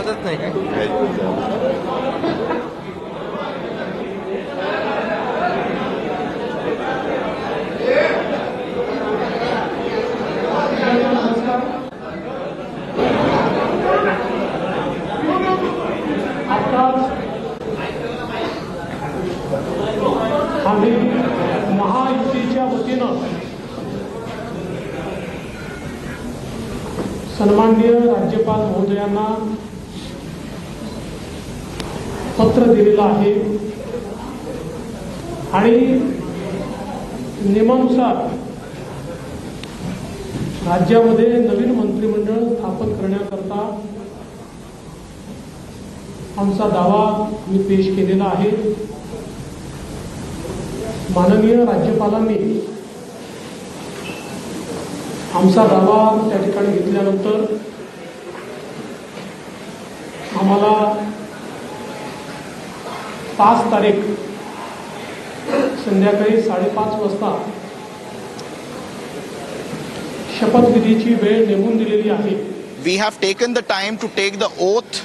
वाटतच नाही काय? आम्ही महायुतीच्या वतीनं सन्माननीय राज्यपाल महोदयांना पत्र दिलेलं आहे आणि नियमानुसार राज्यामध्ये नवीन मंत्रिमंडळ स्थापन करण्याकरता आमचा दावा मी पेश केलेला आहे। माननीय राज्यपालांनी आमचा दावा त्या ठिकाणी घेतल्यानंतर आम्हाला 5 तारीख संध्याकाळी 5:30 वाजता शपथविधीची वेळ नेमून दिलेली आहे। We have taken the time to take the oath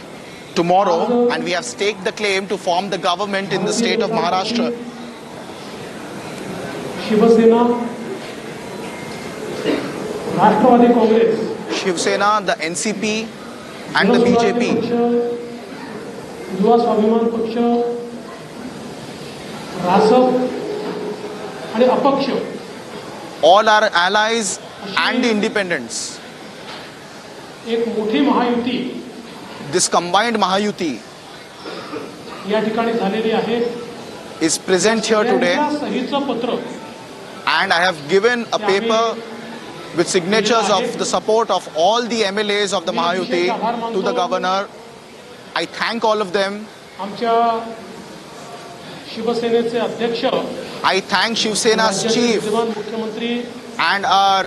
tomorrow and we have staked the claim to form the government in the state of Maharashtra. Shiv Sena, Rashtrawadi Congress, Shiv Sena, the NCP and the BJP, युवा स्वाभिमान पक्ष, रासप आणि अपक्ष all our allies and the independents. एक मोठी Mahayuti This combined Mahayuti या ठिकाणी झालेली आहे। is present here today सहीचं पत्र and I have given a paper with signatures of the support of all the MLAs of the Mahayuti to the governor. I thank all of them. आमच्या शिवसेनेचे अध्यक्ष I thank Shiv Sena's chief विद्यमान मुख्यमंत्री and our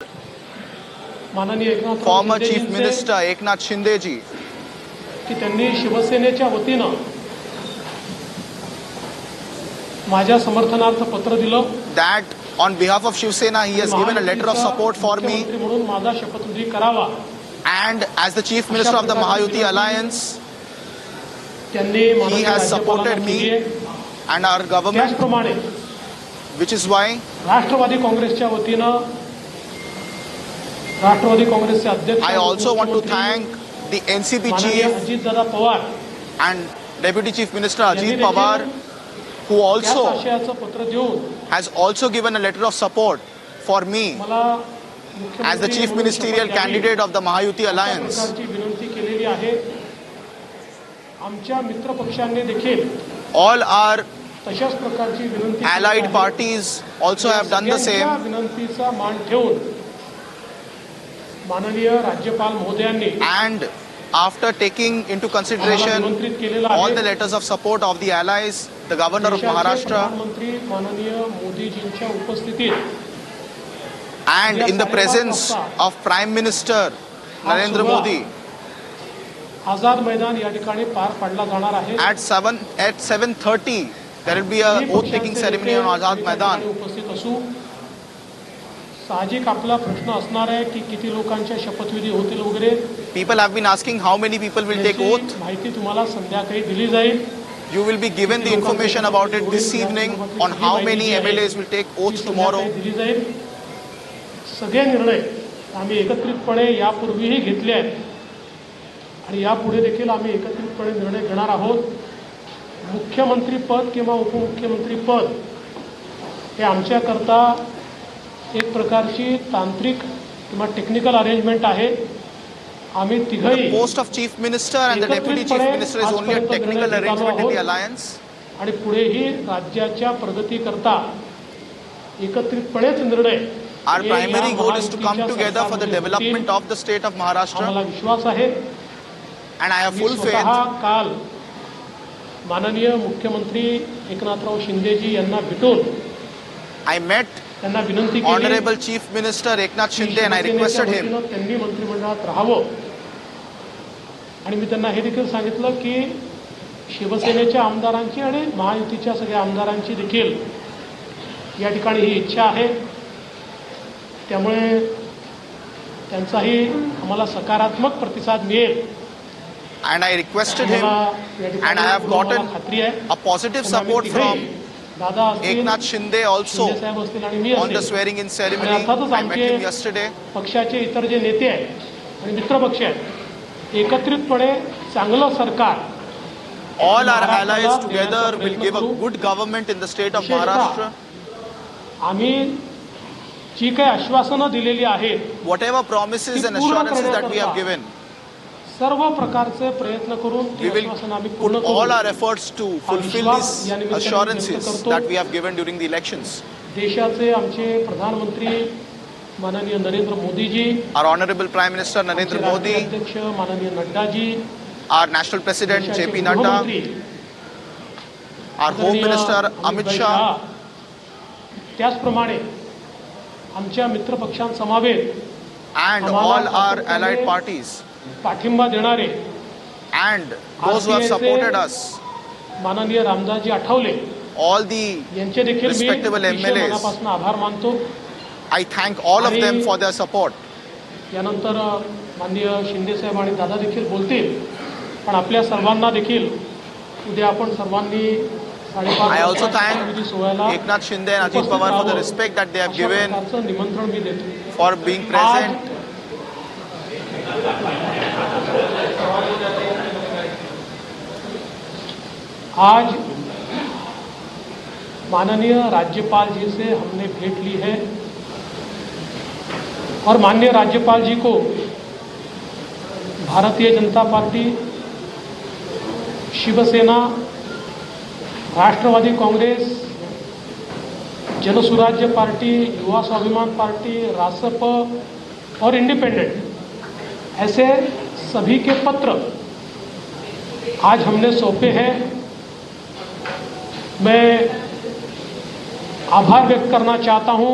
माननीय Eknath former Shinde chief जींचे minister Eknath Shinde ji. की त्यांनी शिवसेनेच्या वतीनं माझ्या समर्थनार्थ पत्र दिलं। That on behalf of Shiv Sena he has given a letter of support for me, मुख्यमंत्री म्हणून माझा शपथविधी करावा and as the chief minister of the Mahayuti alliance त्यांनी he माननीय has supported राज्यपालांना me केली आहे। and our government, त्याचप्रमाणे which is why राष्ट्रवादी काँग्रेसच्या वतीनं राष्ट्रवादी काँग्रेसचे अध्यक्ष I also want to thank the NCP माननीय chief Ajitdada Pawar and Deputy Chief Minister Ajit Pawar, who त्याच also आशयाचं पत्र देऊन has also given a letter of support for me मला as the chief ministerial candidate of the Mahayuti alliance. प्रकारची विनंती केलेली आहे। आमच्या मित्र पक्षांनी देखील All our तशाच प्रकारची विनंती allied parties also have done the सगळ्यांच्या same, विनंतीचा मान ठेवून माननीय राज्यपाल महोदयांनी and after taking into consideration निमंत्रित केलेला all आहे। the letters of support of the allies, the governor of देशाचे Maharashtra, प्रधानमंत्री माननीय मोदीजींच्या उपस्थितीत and in the presence of Prime Minister Narendra Modi Azad Maidan या ठिकाणी पार पाडला जाणार आहे। at 7:30 there will be a oath taking ceremony on Azad Maidan. उपस्थित असू साहजिक आपला प्रश्न असणार आहे की किती लोकांच्या शपथविधी होतील वगैरे। People have been asking how many people will take याची oath. माहिती तुम्हाला संध्याकाळी दिली जाईल। You will be given the information about it this evening on how many MLAs will take oath tomorrow. दिली जाईल। सगळे निर्णय आम्ही एकत्रितपणे यापूर्वीही घेतले आहेत आणि यापुढे देखील आम्ही एकत्रितपणे निर्णय घेणार आहोत। मुख्यमंत्री पद किंवा उपमुख्यमंत्री पद हे आमच्याकरता एक प्रकारची तांत्रिक किंवा टेक्निकल अरेंजमेंट आहे। आम्ही The तिघही post of Chief Minister and the Deputy Chief Minister is only a technical arrangement in the alliance. आणि पुढेही राज्याच्या प्रगतीकरता एकत्रितपणेच निर्णय Our primary goal is to come together for the development of the state of आम्हाला Maharashtra, विश्वास आहे। and I have me full स्वतः faith. काल माननीय मुख्यमंत्री एकनाथराव शिंदेजी यांना भेटून I met त्यांना विनंती केली Honorable Chief Minister Eknath Shinde and I requested him त्यांनी मंत्रिमंडळात राहावं आणि मी त्यांना हे देखील सांगितलं की शिवसेनेच्या आमदारांची आणि महायुतीच्या सगळ्या आमदारांची देखील या ठिकाणी ही इच्छा आहे। त्यामुळे त्यांचाही आम्हाला सकारात्मक प्रतिसाद मिळेल and I requested him, मला या ठिकाणी and I have पूर्ण मला gotten खात्री आहे a positive support from दादा असतील, Eknath Shinde also शिंदे साहेब असतील आणि मी on the असेल. swearing in आणि ceremony. अर्थातच I met him आमचे yesterday. पक्षाचे इतर जे नेते आहेत आणि मित्र पक्ष आहेत एकत्रितपणे चांगलं सरकार All our allies together will give a good government in the state of Maharashtra. आम्ही जी काही आश्वासनं दिलेली आहेत Whatever promises and assurances that we have given, सर्व प्रकारचे प्रयत्न करून ती we will आश्वासनं आम्ही पूर्ण put all करू. our efforts to fulfill these assurances that we have given during the elections. देशाचे आमचे प्रधानमंत्री माननीय Narendra Modiji, Our Honorable Prime Minister Narendra आमचे Modi, राष्ट्रीय अध्यक्ष माननीय नड्डाजी, our National President देशाचे JP Nadda, गृहमंत्री our Home आदरणीय Minister Amit Amitbhai Shah, Shah, त्याचप्रमाणे आमच्या मित्रपक्षांसमवेत and all our allied parties, पाठिंबा देणारे and those who have supported us, माननीय रामदासजी आठवले all the यांचे देखील मी respectable अतिशय MLAs. मनापासून आभार मानतो. I thank all of them for their support. यानंतर माननीय शिंदे साहेब आणि दादा देखील बोलतील, पण आपल्या सर्वांना देखील उद्या आपण सर्वांनी 5:30 I also thank विधी सोहळ्याला Eknath Shinde and Ajit Pawar for the respect that they have अशा given, प्रकारचं निमंत्रण मी देतो. for being present. आज माननीय राज्यपाल जी से हमने भेंट ली है और माननीय राज्यपाल जी को भारतीय जनता पार्टी, शिवसेना, राष्ट्रवादी कांग्रेस, जनसुराज्य पार्टी, युवा स्वाभिमान पार्टी, रासप और इंडिपेंडेंट ऐसे सभी के पत्र आज हमने सौंपे हैं. मैं आभार व्यक्त करना चाहता हूं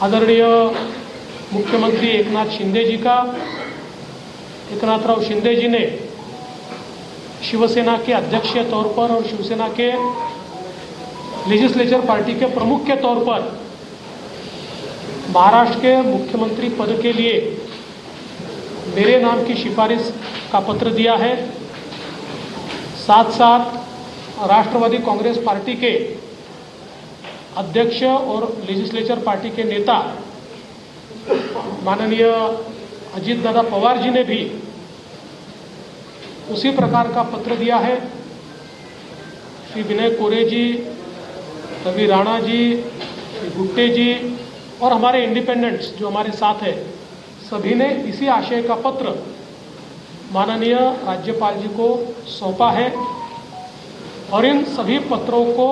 आदरणीय मुख्यमंत्री एकनाथ शिंदे जी का. एकनाथराव शिंदे जी ने शिवसेना के अध्यक्ष के तौर पर और शिवसेना के लेजिस्लेचर पार्टी के प्रमुख के तौर पर महाराष्ट्र के मुख्यमंत्री पद के लिए मेरे नाम की सिफारिश का पत्र दिया है. साथ साथ राष्ट्रवादी कांग्रेस पार्टी के अध्यक्ष और लेजिस्लेचर पार्टी के नेता माननीय अजीत दादा पवार जी ने भी उसी प्रकार का पत्र दिया है. श्री विनय कोरे जी, रवि राणा जी, श्री गुट्टे जी और हमारे इंडिपेंडेंट्स जो हमारे साथ है, सभी ने इसी आशय का पत्र माननीय राज्यपाल जी को सौंपा है. और इन सभी पत्रों को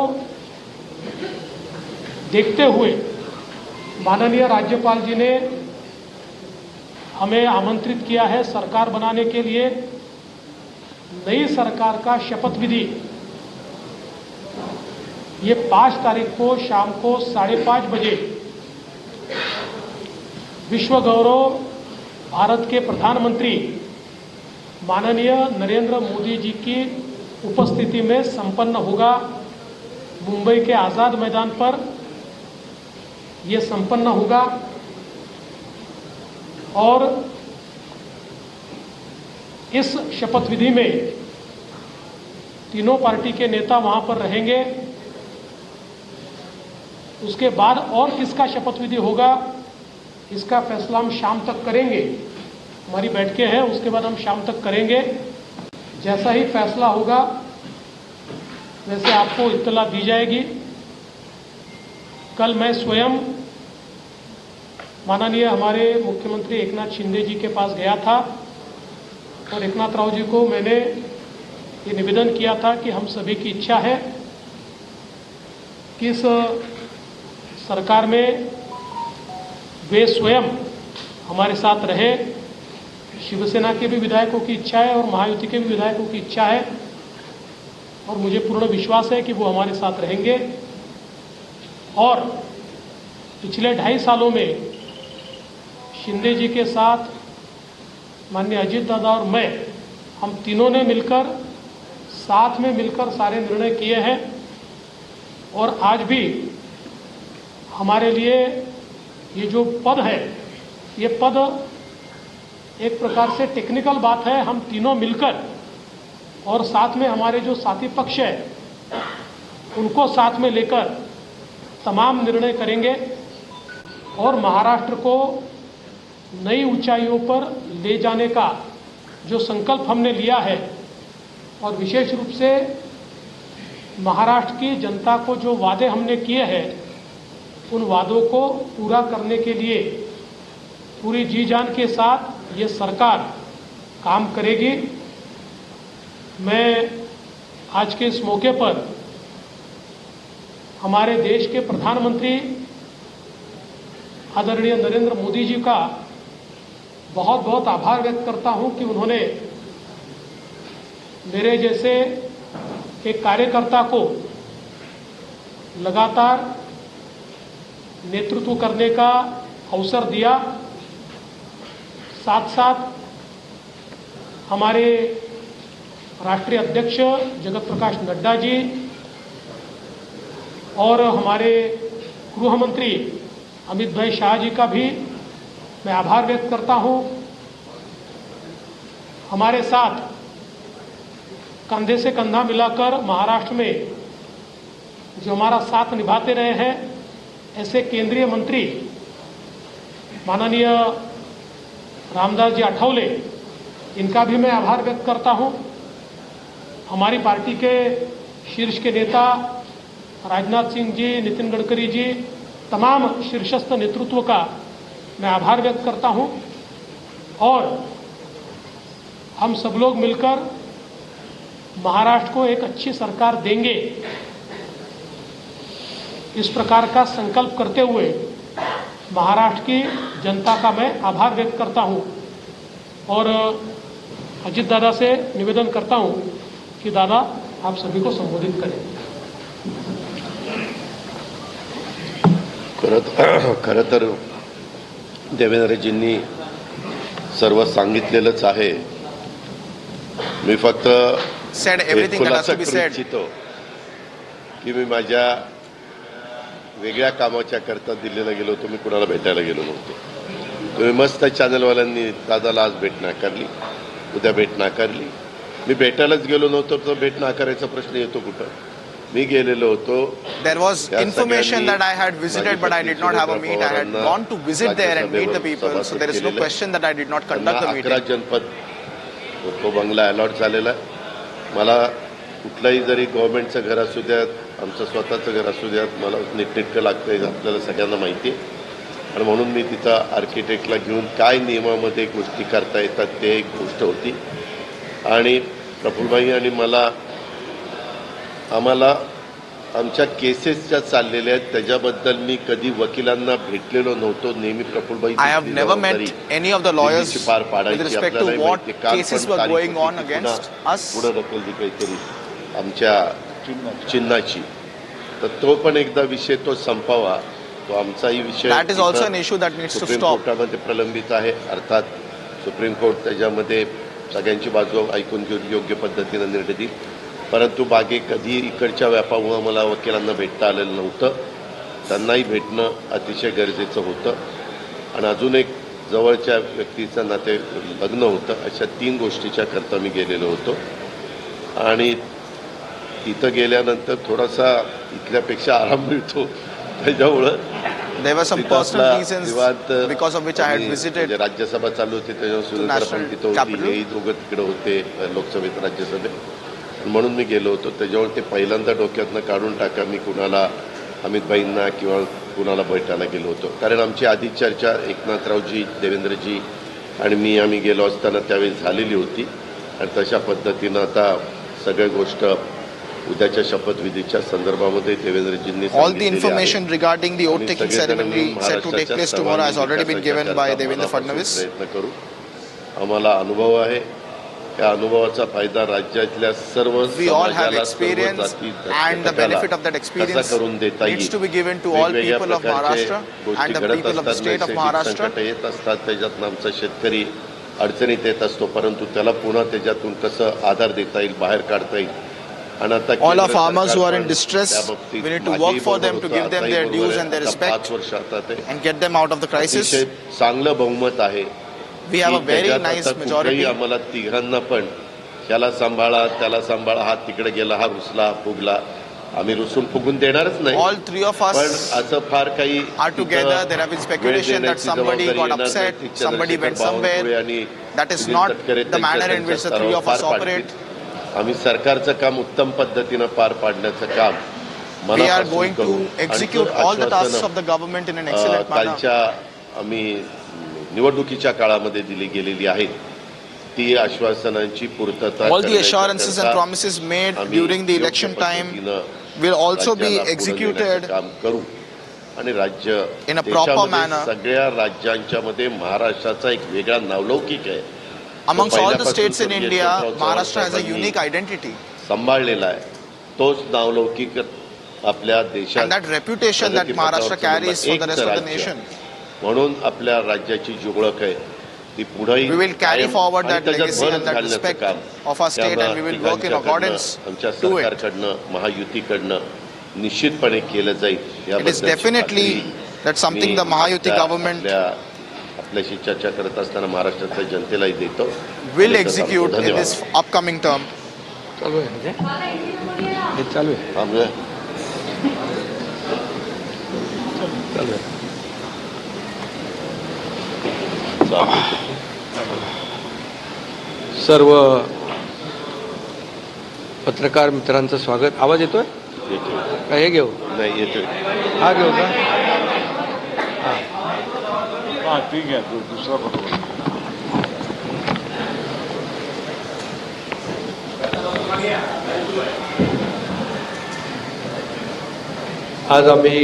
देखते हुए माननीय राज्यपाल जी ने हमें आमंत्रित किया है सरकार बनाने के लिए. नई सरकार का शपथ विधि ये 5 तारीख को शाम को 5:30 बजे विश्व गौरव भारत के प्रधानमंत्री माननीय नरेंद्र मोदी जी की उपस्थिति में संपन्न होगा. मुंबई के आज़ाद मैदान पर ये संपन्न होगा और इस शपथ विधि में तीनों पार्टी के नेता वहां पर रहेंगे. उसके बाद और किसका शपथ विधि होगा इसका फैसला हम शाम तक करेंगे. हमारी बैठकें हैं, उसके बाद हम शाम तक करेंगे. जैसा ही फैसला होगा वैसे आपको इत्तला दी जाएगी. कल मैं स्वयं माननीय हमारे मुख्यमंत्री एकनाथ शिंदे जी के पास गया था और एकनाथ राव जी को मैंने ये निवेदन किया था कि हम सभी की इच्छा है कि इस सरकार में वे स्वयं हमारे साथ रहे. शिवसेना के भी विधायकों की इच्छा है और महायुति के भी विधायकों की इच्छा है और मुझे पूर्ण विश्वास है कि वो हमारे साथ रहेंगे. और पिछले 2.5 सालों में शिंदे जी के साथ माननीय अजीत दादा और मैं, हम तीनों ने मिलकर साथ में मिलकर सारे निर्णय किए हैं. और आज भी हमारे लिए ये जो पद है, ये पद एक प्रकार से टेक्निकल बात है। हम तीनों मिलकर और साथ में हमारे जो साथी पक्ष है उनको साथ में लेकर तमाम निर्णय करेंगे और महाराष्ट्र को नई ऊंचाइयों पर ले जाने का जो संकल्प हमने लिया है और विशेष रूप से महाराष्ट्र की जनता को जो वादे हमने किए हैं उन वादों को पूरा करने के लिए पूरी जी जान के साथ ये सरकार काम करेगी। मैं आज के इस मौके पर हमारे देश के प्रधानमंत्री आदरणीय नरेंद्र मोदी जी का बहुत बहुत आभार व्यक्त करता हूं कि उन्होंने मेरे जैसे एक कार्यकर्ता को लगातार नेतृत्व करने का अवसर दिया। साथ साथ हमारे राष्ट्रीय अध्यक्ष जगत प्रकाश नड्डा जी और हमारे गृह मंत्री अमित भाई शाह जी का भी मैं आभार व्यक्त करता हूं। हमारे साथ कंधे से कंधा मिलाकर महाराष्ट्र में जो हमारा साथ निभाते रहे हैं ऐसे केंद्रीय मंत्री माननीय रामदास जी आठवले, इनका भी मैं आभार व्यक्त करता हूं। हमारी पार्टी के शीर्ष के नेता राजनाथ सिंह जी, नितिन गडकरी जी, तमाम शीर्षस्थ नेतृत्व का मैं आभार व्यक्त करता हूं और हम सब लोग मिलकर महाराष्ट्र को एक अच्छी सरकार देंगे, इस प्रकार का संकल्प करते हुए महाराष्ट्र की जनता का मैं आभार व्यक्त करता हूं और अजित दादा से निवेदन करता हूं कि दादा आप सभी को संबोधित करें। खरं तर देवेंद्रजींनी सर्व सांगितलेलंच आहे। मी फक्त said everything that has to be said. इच्छितो की मी माझ्या वेगळ्या कामाच्या करता दिल्लीला गेलो होतो, मी कुणाला भेटायला गेलो नव्हतो। तुम्ही मस्त चॅनलवाल्यांनी दादाला आज भेट नाकारली, उद्या भेट नाकारली। मी भेटायलाच गेलो नव्हतो तर भेट नाकारायचा प्रश्न येतो कुठं? मी गेलेलो होतो। There was information that I had visited but I did not have a meet. I had gone to visit there and meet the people, so there is no question that I did not conduct the meeting. 11 जनपद तो बंगला allot झालेला। मला कुठलाही जरी गव्हर्नमेंटचं घर असू द्यात, आमचं स्वतःचं घर असू द्यात, मला नीटनेटकं लागतंय आपल्याला सगळ्यांना माहिती आहे। आणि म्हणून मी तिथं आर्किटेक्टला घेऊन काय नियमामध्ये गोष्टी करता येतात ते एक गोष्ट होती। आणि प्रफुल्लभाई आणि आम्हाला आमच्या केसेस ज्या चाललेल्या आहेत त्याच्याबद्दल मी कधी वकिलांना भेटलेलो नव्हतो। नेहमी Prafullbhai I have never met any of the lawyers with respect to what cases were going on against us. पुढे ढकलली काहीतरी आमच्या चिन्हाची, तर तो पण एकदा विषय तो संपावा। तो आमचाही विषय That is also an issue that needs to supreme stop. कोर्टामध्ये प्रलंबित आहे। अर्थात सुप्रीम कोर्ट त्याच्यामध्ये सगळ्यांची बाजू ऐकून घेऊन योग्य पद्धतीने निर्णय देईल। परंतु बागे कधी इकडच्या व्यापामुळे मला वकिलांना भेटता आलेलं नव्हतं, त्यांनाही भेटणं अतिशय गरजेचं होतं। आणि अजून एक जवळच्या व्यक्तीचं नाते लग्न होतं। अशा 3 गोष्टीच्या करता मी गेलेलो होतो आणि तिथं गेल्यानंतर थोडासा इथल्यापेक्षा आराम मिळतो। त्याच्यामुळं There were some personal reasons because of which I had visited Rajya Sabha चालू होती, त्याच्यावर सुद्धा पण तिथं होती, हेही दोघं तिकडे होते लोकसभेत राज्यसभेत, म्हणून मी गेलो होतो। त्याच्यावर ते पहिल्यांदा डोक्यातनं काढून टाका मी कुणाला अमितभाईंना किंवा कुणाला भेटायला गेलो होतो। कारण आमची आधी चर्चा एकनाथरावजी, देवेंद्रजी आणि मी आम्ही गेलो असताना त्यावेळी झालेली होती आणि तशा पद्धतीनं आता सगळ्या गोष्ट उद्याच्या शपथविधीच्या संदर्भामध्ये देवेंद्रजींनी all the information regarding the oath taking ceremony set to take place tomorrow has already been given by Devendra Fadnavis. प्रयत्न करू। आम्हाला अनुभव आहे, त्या अनुभवाचा फायदा राज्यातल्या सर्व We all have experience and the benefit of that experience needs to be given to all people of Maharashtra and the people of the state of Maharashtra. येत असतात, त्याच्यात आमचा शेतकरी अडचणीत येत असतो, परंतु त्याला पुन्हा त्याच्यातून कसं आधार देता येईल, बाहेर काढता येईल। All our farmers who are in distress, we need to work for them to give them their dues and their respect and get them out of the crisis. चांगलं बहुमत आहे We have a की very त्याच्यात nice आता कुठेही majority. आम्हाला तिघांना पण त्याला सांभाळा त्याला सांभाळा, हा तिकडे गेला, हा रुसला फुगला, आम्ही रुसून फुगून देणारच नाही. All three of पण us असं फार काही are together. There have been speculation that somebody got upset, somebody went somewhere. That is not the manner in which the three of us operate. आम्ही सरकारचं काम उत्तम पद्धतीनं पार पाडण्याचं काम We are मनापासून going करू. to आणि execute तो all the tasks आश्वासनं, of the government in an excellent manner. कालच्या आम्ही निवडणुकीच्या काळामध्ये दिली गेलेली आहेत ती आश्वासनांची पूर्तता All the assurances and promises made आम्ही during the योग्य election time पद्धतीनं will also be राज्याला पुढे executed नेण्याचं काम करू. आणि राज्य in a proper देशामध्ये manner. सगळ्या राज्यांच्या मध्ये महाराष्ट्राचा एक वेगळा नावलौकिक आहे. Amongst all the पहिल्यापासून states in स्वर्गीय India, Shankarrao Maharashtra has a साहेबांनी unique identity. सांभाळलेला आहे. तोच नावलौकिक आपल्या देशात And that reputation that Maharashtra carries for the rest of the nation. म्हणून आपल्या राज्याची जी ओळख आहे ती पुढेही We will carry कायम forward आणि that त्याच्यात legacy भरच and that घालण्याचं respect काम of our state, and we will work in accordance आमच्या to it. सरकारकडनं महायुतीकडनं निश्चितपणे केलं जाईल. It is याबद्दलची definitely खात्री that something me the Mahayuti आपल्या- government आपल्याशी चर्चा करत असताना महाराष्ट्राच्या जनतेलाही देतो. will आणि त्याचा execute in धन्यवाद. this upcoming term. चालू आहे म्हणजे हे चालू आहे आम्ही- चालू आहे. सर्व पत्रकार मित्रांचं स्वागत. आवाज येतोय येतोय. का हे घेऊ नाही येतोय. हा घेऊ का हां ठीक आहे दुसरा बरोबर. आज आम्ही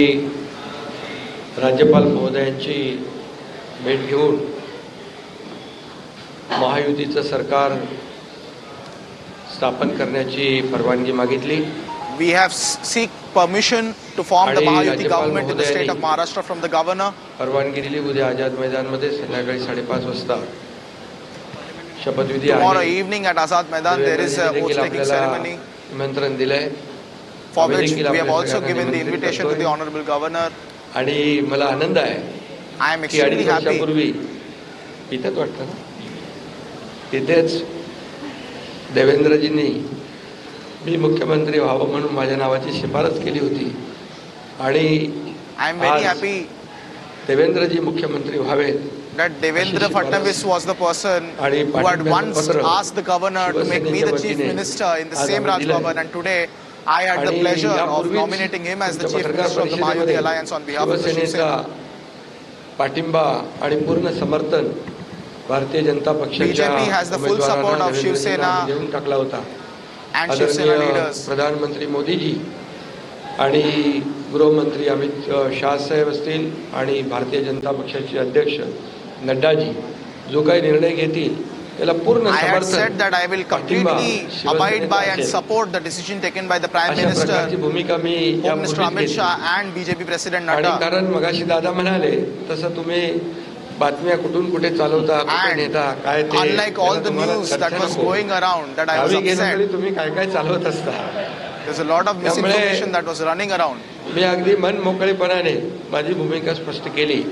राज्यपाल महोदयांची भेट घेऊन महायुतीचं सरकार स्थापन करण्याची परवानगी मागितली. We have seek permission to form the आणि Mahayuti राज्यपाल government in the state of महोदयांनी Maharashtra from the governor. परवानगी दिली. उद्या आझाद मैदानमध्ये संध्याकाळी 5:30 वाजता शपथविधी Tomorrow आहे. evening at Azad Maidan there is a देवेंद्रजींनी देखील oath-taking आपल्याला ceremony निमंत्रण दिलंय for आम्ही which देखील we have आपल्या also सगळ्यांना given the निमंत्रित invitation to the करतोय. honorable governor. आणि मला आनंद आहे I am की 2.5 extremely happy वर्षापूर्वी इथंच वाटतं ना तिथेच देवेंद्रजींनी मी मुख्यमंत्री व्हावं म्हणून माझ्या नावाची शिफारस केली होती आणि I am very आज happy देवेंद्रजी मुख्यमंत्री व्हावेत. that Devendra Fadnavis was the person आणि who had पाठिंब्याचं once पत्र asked the governor to make me the chief शिवसेनेच्या minister in the आज same आम्ही Raj दिलंय. Bhavan, and today I had the आणि pleasure of यापूर्वीच nominating him as the तुमच्या chief पत्रकार minister of the Mahayuti परिषदेमध्ये Alliance on behalf of the शिवसेनेचा Shivsena. पाठिंबा आणि पूर्ण समर्थन भारतीय जनता पक्षाच्या BJP has the full support उमेदवारांना of देवेंद्रजींना Shivsena देऊन टाकला होता. and Shivsena आदरणीय leaders. प्रधानमंत्री मोदीजी आणि गृहमंत्री अमित शाह साहेब असतील आणि भारतीय जनता पक्षाचे अध्यक्ष नड्डाजी जो काही निर्णय घेतील त्याला पूर्ण I had said समर्थन that I will पाठिंबा completely abide by and शिवसेनेचा असेल. support the decision taken by the Prime अशा Minister, प्रकारची भूमिका मी Home या Minister Amit घेतली. Shah and BJP President आणि Nadda. कारण मगाशी दादा म्हणाले तसं तुम्ही बातम्या कुठून कुठे चालवता कुठे And नेता काय ते unlike all त्याला the तुम्हाला news that चर्चा was नको. going around, that I was गावी गेलं upset. तरी तुम्ही काय काय चालवत असता. There's a lot of त्यामुळे misinformation that was running around. मी अगदी मन मोकळेपणाने माझी भूमिका स्पष्ट केली.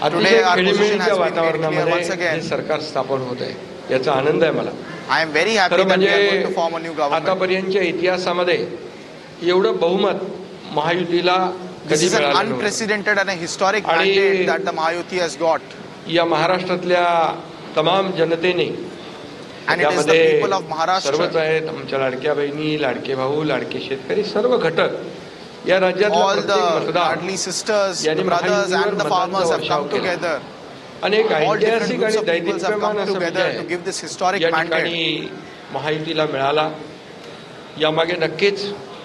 अतिशय our position has खेळीमेळीच्या been made clear वातावरणामध्ये once again. हे सरकार स्थापन होत आहे याचा आनंद आहे मला. I am very happy खरं that we are going म्हणजे to form a new government. आतापर्यंतच्या इतिहासामध्ये एवढं बहुमत महायुतीला This कधी is an मिळालं नव्हतं. unprecedented and a historic आणि mandate that the Mahayuti has got. या महाराष्ट्रातल्या तमाम जनतेने And it is the त्यामध्ये people of Maharashtra. सर्वच आहेत. आमच्या लाडक्या बहिणी, लाडके भाऊ, लाडके शेतकरी, सर्व घटक या राज्यातल्या All प्रत्येक the मतदार hardly sisters, the यांनी brothers महायुतीवर and the मतांचा farmers have वर्षाव come केला. together. अनेक All different ऐतिहासिक groups आणि of peoples have दैदिप्यमान come असं together to Vijay give this historic या mandate. ठिकाणी महायुतीला मिळाला. यामागे नक्कीच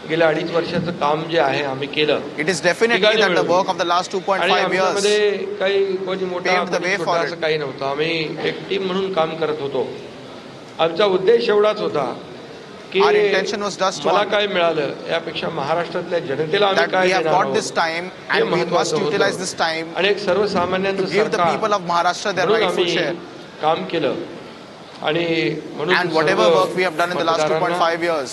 गेल्या 2.5 वर्षाचं काम जे आहे आम्ही केलं It is definitely that the work of the last आणि 2.5 years आमच्यामध्ये काही कोणी मोठा paved the कोणी way छोटा for असं it. काही नव्हतं. आम्ही एक टीम म्हणून काम करत होतो. आमचा उद्देश एवढाच होता की Our intention was just मला one, काय मिळालं यापेक्षा महाराष्ट्रातल्या जनतेला आम्ही that काय we have देणार got this आहोत time हे and we must महत्त्वाचं utilize होतं. this time आणि एक to सर्वसामान्यांचं give the people सरकार of Maharashtra their म्हणून rightful आम्ही share. काम केलं. आणि म्हणून And whatever सर्व work we have done in the last मतदारांना, 2.5 years,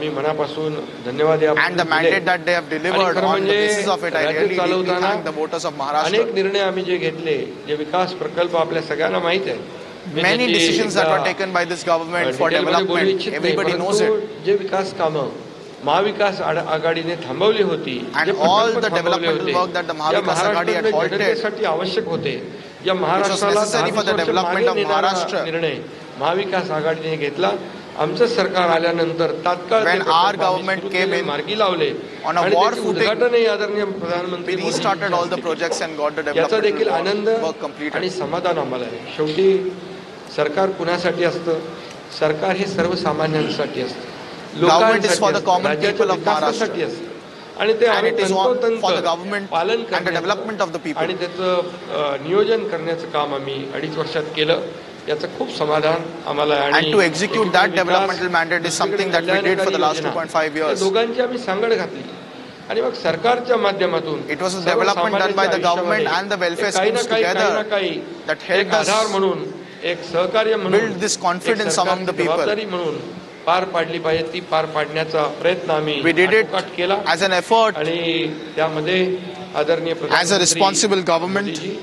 मी मनापासून धन्यवाद and the mandate that they have delivered, on the basis of it, I really deeply thank the voters of अनेक Maharashtra. निर्णय आम्ही जे घेतले, जे विकास प्रकल्प आपल्या सगळ्यांना माहित आहे. मी Many त्याची decisions that एकदा were taken by this government for डिटेलमध्ये बोलू development, इच्छित नाही, everybody knows परंतु it. जे विकास कामं महाविकास आघाडीने थांबवली होती, And जे all प्रकल्प the थांबवले developmental होते, work that the या Mahavikas Aghadi had महाराष्ट्रातल्या halted, जनतेसाठी आवश्यक होते, या महाराष्ट्राला necessary for the 10 वर्ष development of मागे नेणारा Maharashtra. निर्णय महाविकास आघाडीने घेतला. आमचं सरकार आल्यानंतर तात्काळ ते When प्रकल्प our आम्ही government सुरू came केले, in मार्गी लावले on a आणि war त्याचे footing, उद्घाटनही आदरणीय प्रधानमंत्री we मोदींनी restarted all the केले. projects and got the याचा देखील आनंद developmental work आणि completed. समाधान आम्हाला आहे. शेवटी सरकार कुणासाठी असतं? सरकार हे सर्वसामान्यांसाठी असतं, Government is for the असतं, common राज्याच्या people of विकासासाठी Maharashtra. असतं. आणि ते And आम्ही it is for the तंतोतंत government पालन and the करण्याचं development of the people. आणि त्याचं नियोजन करण्याचं काम आम्ही 2.5 वर्षात केलं. याचं खूप समाधान आम्हाला आहे. And to execute that एकीकडे developmental Vikas, mandate is something that we दुसरीकडे did for the last कल्याणकारी 2.5 योजना, years. या दोघांची आम्ही सांगड घातली आणि मग सरकारच्या माध्यमातून It was a development done by the government and the welfare schemes together that helped एक आधार us म्हणून, एक सहकार्य म्हणून, build this confidence एक among the सरकारची people. जबाबदारी म्हणून पार पाडली पाहिजे. ती पार पाडण्याचा प्रयत्न आम्ही We did it आटोकाट केला as an effort, आणि त्यामध्ये आदरणीय as a प्रधानमंत्री responsible government. मोदीजी,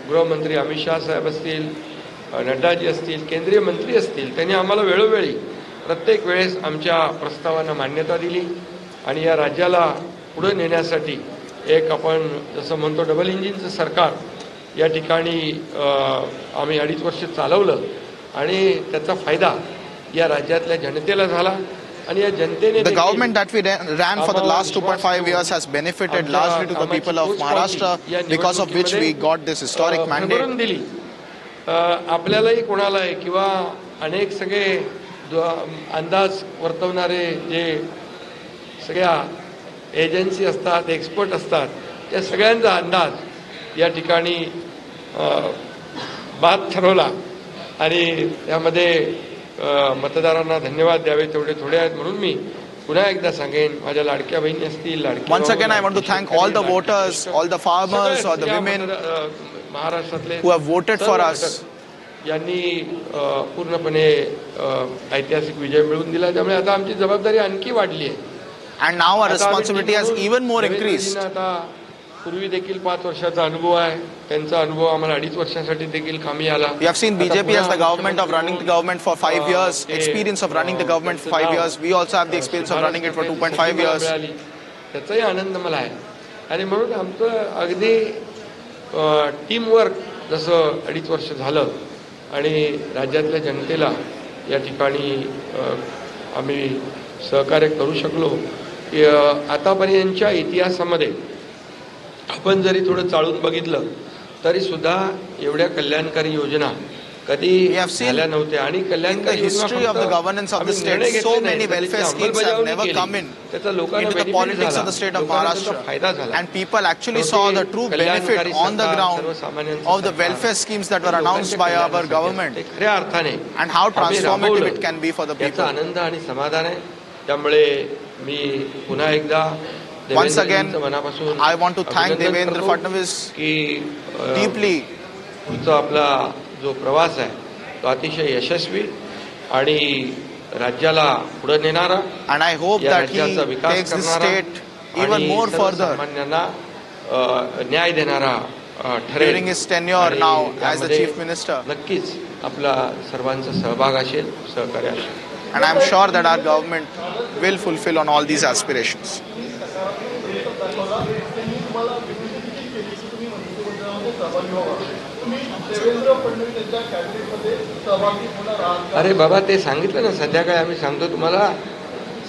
गृहमंत्री अमित शाह साहेब असतील, नड्डाजी असतील, केंद्रीय मंत्री असतील, त्यांनी आम्हाला वेळोवेळी प्रत्येक वेळेस आमच्या प्रस्तावांना मान्यता दिली आणि या राज्याला पुढे नेण्यासाठी एक आपण जसं म्हणतो डबल इंजिनचं सरकार या ठिकाणी आम्ही 2.5 वर्ष चालवलं आणि त्याचा फायदा या राज्यातल्या जनतेला झाला आणि या जनतेने The government that we ran for the last 2.5 years has benefited largely to the people of Maharashtra, because of which we got this historic mandate. भरभरून दिली. आपल्यालाही कोणालाही किंवा अनेक सगळे अंदाज वर्तवणारे जे सगळ्या एजन्सी असतात, एक्सपर्ट असतात, त्या सगळ्यांचा अंदाज या ठिकाणी बाद ठरवला आणि त्यामध्ये मतदारांना धन्यवाद द्यावे तेवढे थोडे आहेत. म्हणून मी पुन्हा एकदा सांगेन, माझ्या लाडक्या बहिणी असतील, लाडक्या Once again, I want to thank all the voters, all the farmers or the women महाराष्ट्रातले who have voted for us. यांनी पूर्णपणे ऐतिहासिक विजय मिळवून दिला. त्यामुळे आता आमची जबाबदारी आणखी वाढली आहे. And now our आता आम्ही responsibility has even more देवेंद्रजींना increased. आता पूर्वी देखील 5 वर्षाचा अनुभव आहे, त्यांचा अनुभव आम्हाला 2.5 वर्षासाठी देखील कामी आला. We have seen आता BJP as the पुन्हा government of running the government for 5 years, experience of running the government for 5 years. We also have the experience of running it for 2.5 years. मिळाली. त्याचाही आनंद मला आहे आणि म्हणून आमचं अगदी टीमवर्क जसं 2.5 वर्ष झालं आणि राज्यातल्या जनतेला या ठिकाणी आम्ही सहकार्य करू शकलो. आतापर्यंतच्या इतिहासामध्ये आपण जरी थोडं चाळून बघितलं तरी सुद्धा एवढ्या कल्याणकारी योजना कधी We have seen झाल्या नव्हत्या आणि in the कल्याणकारी history of the governance of the state, so many welfare schemes have never come in त्याचा लोकांना into the benefit politics झाला, of the state of लोकांना त्याचा Maharashtra. फायदा झाला And people actually शेवटी saw the true कल्याणकारी benefit on the सरकार, ground सर्वसामान्यांचं of the सरकार, welfare schemes that were announced by लोकांच्या our government, कल्याणासाठी ते खऱ्या अर्थाने and how आम्ही transformative राबवलं. it can be for the याचा people. आनंद आणि समाधान आहे. त्यामुळे मी पुन्हा एकदा Once again, देवेंद्रजींचं मनापासून I want to thank अभिनंदन Devendra करतो Fadnavis की deeply. पुढचा आपला जो प्रवास आहे तो अतिशय यशस्वी आणि राज्याला पुढे नेणारा, And I hope या that he राज्याचा विकास takes this करणारा state even आणि more further सर्वसामान्यांना न्याय देणारा ठरेल. during his tenure आणि now as the त्यामध्ये Chief Minister. नक्कीच आपला सर्वांचा सहभाग असेल, सहकार्य असेल. And I'm sure that our government will fulfill on all these aspirations. अरे बाबा, ते सांगितलं ना, संध्याकाळी आम्ही सांगतो तुम्हाला,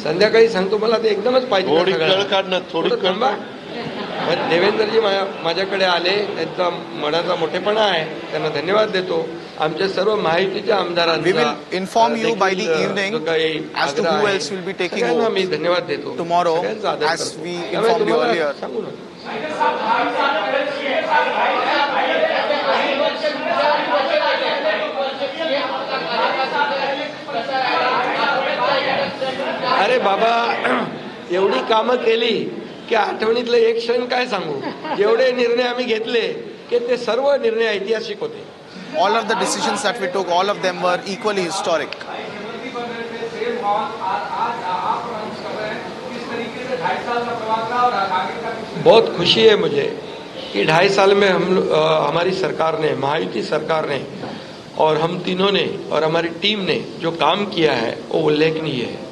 संध्याकाळी सांगतो. मला ते एकदमच पाहिजे ना थोडी सगळं. कळ काढ ना, थोडी थोडं कळ थांबा. मग देवेंद्रजी माझ्याकडे आले, त्यांचा मनाचा मोठेपणा आहे, त्यांना धन्यवाद देतो. आमच्या सर्व माहितीच्या आमदारांचा We will inform you by the देखील evening जो काही as to आग्रह who आहे, else will be taking सगळ्यांना over मी धन्यवाद देतो. tomorrow, सगळ्यांचा आदर as करतो. we त्यामुळे informed you तुम्हाला earlier. सांगू ना. अरे बाबा, एवढी कामं केली की आठवणीतलं एक क्षण काय सांगू. एवढे निर्णय आम्ही घेतले की ते सर्व निर्णय ऐतिहासिक होते. all of the decisions that we took, all of them were equally historic. बहुत खुशी है मुझे कि 2.5 साल में हमारी सरकार ने, महायुति सरकार ने और हम तीनों ने और हमारी टीम ने जो काम किया है वो उल्लेखनीय है।